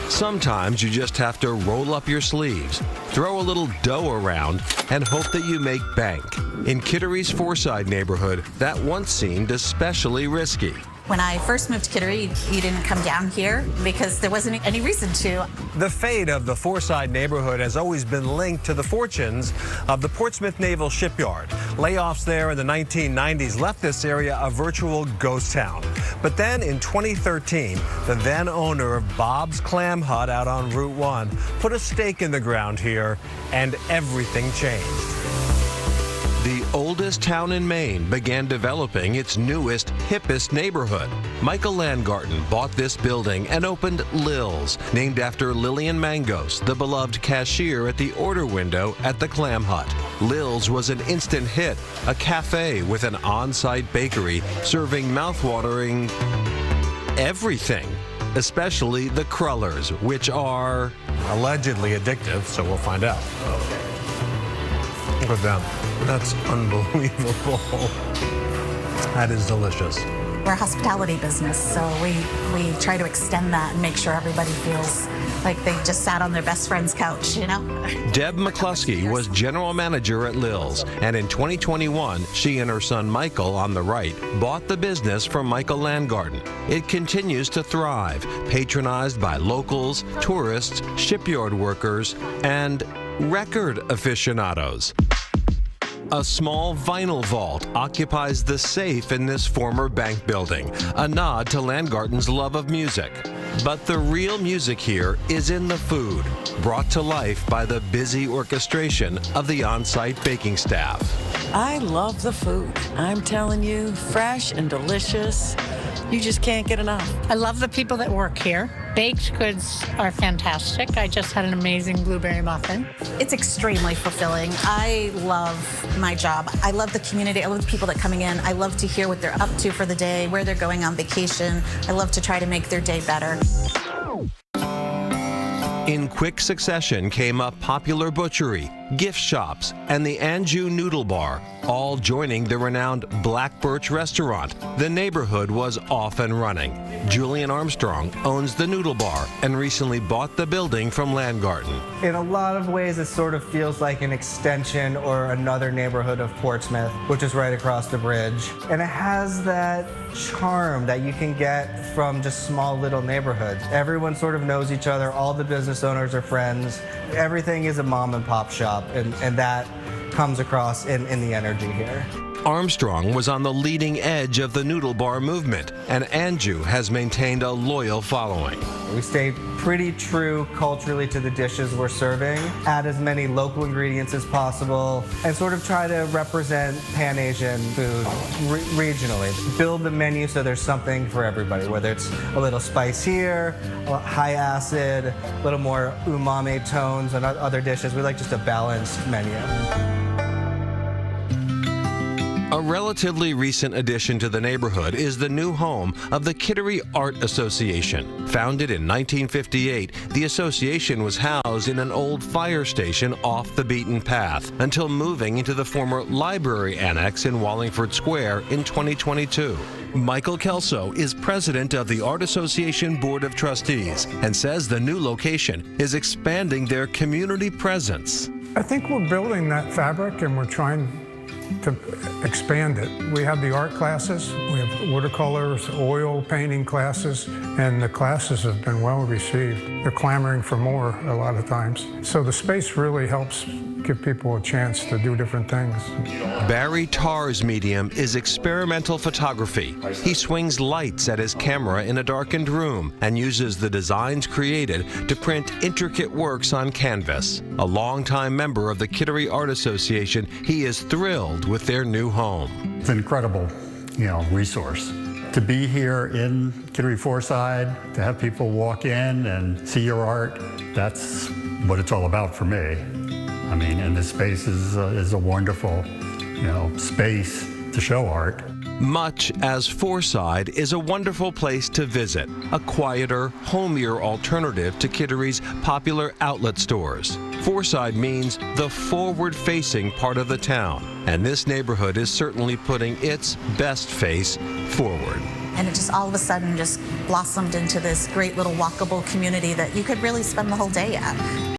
Sometimes you just have to roll up your sleeves, throw a little dough around, and hope that you make bank. In Kittery's Foreside neighborhood, that once seemed especially risky. When I first moved to Kittery, you didn't come down here because there wasn't any reason to. The fate of the Foreside neighborhood has always been linked to the fortunes of the Portsmouth Naval Shipyard. Layoffs there in the 1990s left this area a virtual ghost town. But then in 2013, the then owner of Bob's Clam Hut out on Route 1 put a stake in the ground here, and everything changed. The oldest town in Maine began developing its newest, hippest neighborhood. Michael Landgarten bought this building and opened Lills, named after Lillian Mangos, the beloved cashier at the order window at the Clam Hut. Lills was an instant hit, a cafe with an on-site bakery serving mouthwatering everything, especially the crullers, which are allegedly addictive, so we'll find out. Look at them. That's unbelievable. That is delicious. We're a hospitality business, so we try to extend that and make sure everybody feels like they just sat on their best friend's couch, you know? Deb McCluskey was general manager at Lills, and in 2021, she and her son Michael, on the right, bought the business from Michael Landgarten. It continues to thrive, patronized by locals, tourists, shipyard workers, and record aficionados. A small vinyl vault occupies the safe in this former bank building, a nod to Landgarten's love of music. But the real music here is in the food, brought to life by the busy orchestration of the on-site baking staff. I love the food. I'm telling you, fresh and delicious. You just can't get enough. I love the people that work here. Baked goods are fantastic. I just had an amazing blueberry muffin. It's extremely fulfilling. I love my job. I love the community. I love the people that are coming in. I love to hear what they're up to for the day, where they're going on vacation. I love to try to make their day better. In quick succession came a popular butchery, gift shops, and the Anjou Noodle Bar, all joining the renowned Black Birch restaurant. The neighborhood was off and running. Julian Armstrong owns the Noodle Bar and recently bought the building from Landgarten. In a lot of ways, it sort of feels like an extension or another neighborhood of Portsmouth, which is right across the bridge. And it has that charm that you can get from just small little neighborhoods. Everyone sort of knows each other. All the business owners are friends. Everything is a mom and pop shop, and that comes across in the energy here. Armstrong was on the leading edge of the noodle bar movement, and Anjou has maintained a loyal following. We stay pretty true culturally to the dishes we're serving, add as many local ingredients as possible, and sort of try to represent Pan-Asian food regionally. Build the menu so there's something for everybody, whether it's a little spice here, high acid, a little more umami tones and other dishes. We like just a balanced menu. A relatively recent addition to the neighborhood is the new home of the Kittery Art Association. Founded in 1958, the association was housed in an old fire station off the beaten path until moving into the former library annex in Wallingford Square in 2022. Michael Kelso is president of the Art Association Board of Trustees and says the new location is expanding their community presence. I think we're building that fabric and we're trying to expand it. We have the art classes, we have watercolors, oil painting classes, and the classes have been well received. They're clamoring for more a lot of times. So the space really helps give people a chance to do different things. Barry Tarr's medium is experimental photography. He swings lights at his camera in a darkened room and uses the designs created to print intricate works on canvas. A longtime member of the Kittery Art Association, he is thrilled with their new home. It's an incredible, resource. To be here in Kittery Foreside, to have people walk in and see your art, that's what it's all about for me. I mean, and this space is a wonderful, space to show art. Much as Foreside is a wonderful place to visit, a quieter, homier alternative to Kittery's popular outlet stores. Foreside means the forward-facing part of the town, and this neighborhood is certainly putting its best face forward. And it just all of a sudden just blossomed into this great little walkable community that you could really spend the whole day at.